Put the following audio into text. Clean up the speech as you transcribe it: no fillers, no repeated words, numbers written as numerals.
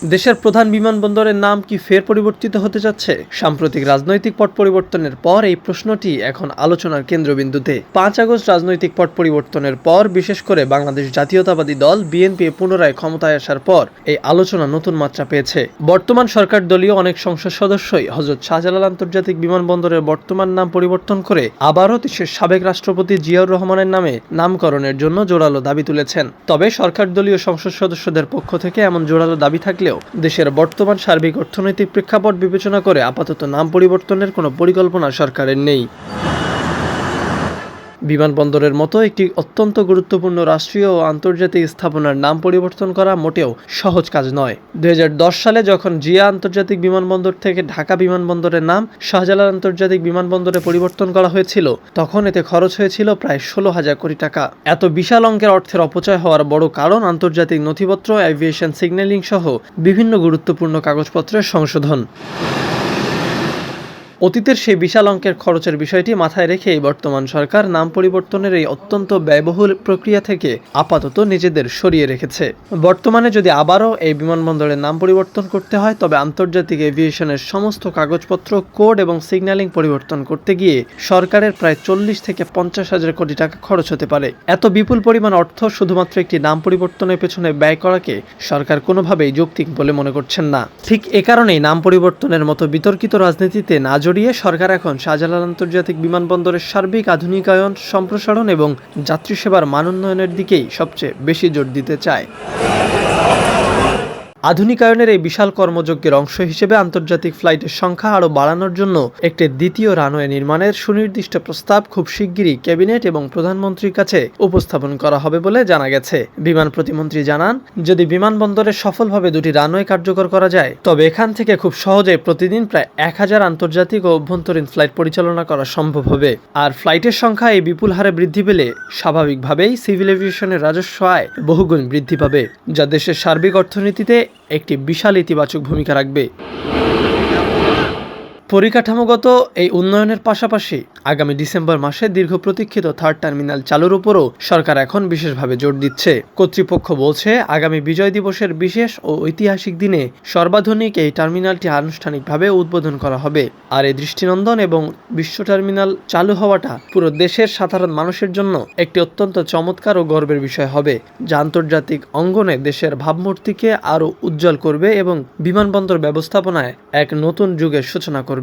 দেশের প্রধান বিমানবন্দরের নাম কি ফের পরিবর্তিত হতে যাচ্ছে? সাম্প্রতিক রাজনৈতিক পট পরিবর্তনের পর এই প্রশ্নটি এখন আলোচনার কেন্দ্রবিন্দুতে। 5 আগস্ট রাজনৈতিক পট পরিবর্তনের পর, বিশেষ করে বাংলাদেশ জাতীয়তাবাদী দল বিএনপি পুনরায় ক্ষমতায় আসার পর এই আলোচনা নতুন মাত্রা পেয়েছে। বর্তমান সরকার দলীয় অনেক সংসদ সদস্যই হযরত শাহজালাল আন্তর্জাতিক বিমানবন্দরের বর্তমান নাম পরিবর্তন করে আবারও দেশের সাবেক রাষ্ট্রপতি জিয়াউর রহমানের নামে নামকরণের জন্য জোরালো দাবি তুলেছেন। তবে সরকার দলীয় সংসদ সদস্যদের পক্ষ থেকে এমন জোরালো দাবি থাকলেও দেশের বর্তমান সার্বিক অর্থনৈতিক প্রেক্ষাপট বিবেচনা করে আপাতত নাম পরিবর্তনের কোনো পরিকল্পনা সরকারের নেই। বিমানবন্দরের মতো একটি অত্যন্ত গুরুত্বপূর্ণ রাষ্ট্রীয় ও আন্তর্জাতিক স্থাপনার নাম পরিবর্তন করা মোটেও সহজ কাজ নয়। 2010 সালে যখন জিয়া আন্তর্জাতিক বিমানবন্দর থেকে ঢাকা বিমানবন্দরের নাম শাহজালাল আন্তর্জাতিক বিমানবন্দরে পরিবর্তন করা হয়েছিল, তখন এতে খরচ হয়েছিল প্রায় 16,000 কোটি টাকা। এত বিশাল অঙ্কের অর্থের অপচয় হওয়ার বড় কারণ আন্তর্জাতিক নথিপত্র, এভিয়েশন সিগন্যালিং সহ বিভিন্ন গুরুত্বপূর্ণ কাগজপত্রের সংশোধন। অতীতের সেই বিশাল অঙ্কের খরচের বিষয়টি মাথায় রেখেই বর্তমান সরকার নাম পরিবর্তনের এই অত্যন্ত ব্যয়বহুল প্রক্রিয়া থেকে আপাতত নিজেদের সরিয়ে রেখেছে। বর্তমানে যদি আবারও এই বিমানবন্দরের নাম পরিবর্তন করতে হয়, তবে আন্তর্জাতিক এভিয়েশনের সমস্ত কাগজপত্র, কোড এবং সিগন্যালিং পরিবর্তন করতে গিয়ে সরকারের প্রায় 40 থেকে 50,000 কোটি টাকা খরচ হতে পারে। এত বিপুল পরিমাণ অর্থ শুধুমাত্র একটি নাম পরিবর্তনের পেছনে ব্যয় করাকে সরকার কোনোভাবেই যৌক্তিক বলে মনে করছেন না। ঠিক এ কারণেই নাম পরিবর্তনের মতো বিতর্কিত রাজনীতিতে না জড়িয়ে সরকার এখন শাহজালাল আন্তর্জাতিক বিমানবন্দরের সার্বিক আধুনিকায়ন, সম্প্রসারণ এবং যাত্রী সেবার মান উন্নয়নের দিকেই সবচেয়ে বেশি জোর দিতে চায়। আধুনিকায়নের এই বিশাল কর্মযজ্ঞের অংশ হিসেবে আন্তর্জাতিক ফ্লাইটের সংখ্যা আরও বাড়ানোর জন্য একটি দ্বিতীয় রানওয়ে নির্মাণের সুনির্দিষ্ট প্রস্তাব খুব শিগগিরই ক্যাবিনেট এবং প্রধানমন্ত্রীর কাছে উপস্থাপন করা হবে বলে জানা গেছে। বিমান প্রতিমন্ত্রী জানান, যদি বিমানবন্দরে সফলভাবে দুটি রানওয়ে কার্যকর করা যায়, তবে এখান থেকে খুব সহজেই প্রতিদিন প্রায় 1000 আন্তর্জাতিক ও অভ্যন্তরীণ ফ্লাইট পরিচালনা করা সম্ভব হবে। আর ফ্লাইটের সংখ্যা এই বিপুল হারে বৃদ্ধি পেলে স্বাভাবিকভাবেই সিভিল এভিয়েশনের রাজস্ব আয় বহুগুণ বৃদ্ধি পাবে, যা দেশের সার্বিক অর্থনীতিতে একটি বিশাল ইতিবাচক ভূমিকা রাখবে। পরিকাঠামোগত এই উন্নয়নের পাশাপাশি আগামী ডিসেম্বর মাসে দীর্ঘ প্রতীক্ষিত থার্ড টার্মিনাল চালুর উপরও সরকার এখন বিশেষভাবে জোর দিচ্ছে। কর্তৃপক্ষ বলছে, আগামী বিজয় দিবসের বিশেষ ও ঐতিহাসিক দিনে সর্বাধুনিক এই টার্মিনালটি আনুষ্ঠানিকভাবে উদ্বোধন করা হবে। আর এই দৃষ্টিনন্দন এবং বিশ্ব টার্মিনাল চালু হওয়াটা পুরো দেশের সাধারণ মানুষের জন্য একটি অত্যন্ত চমৎকার ও গর্বের বিষয় হবে, যা আন্তর্জাতিক অঙ্গনে দেশের ভাবমূর্তিকে আরও উজ্জ্বল করবে এবং বিমানবন্দর ব্যবস্থাপনায় এক নতুন যুগের সূচনা করবে।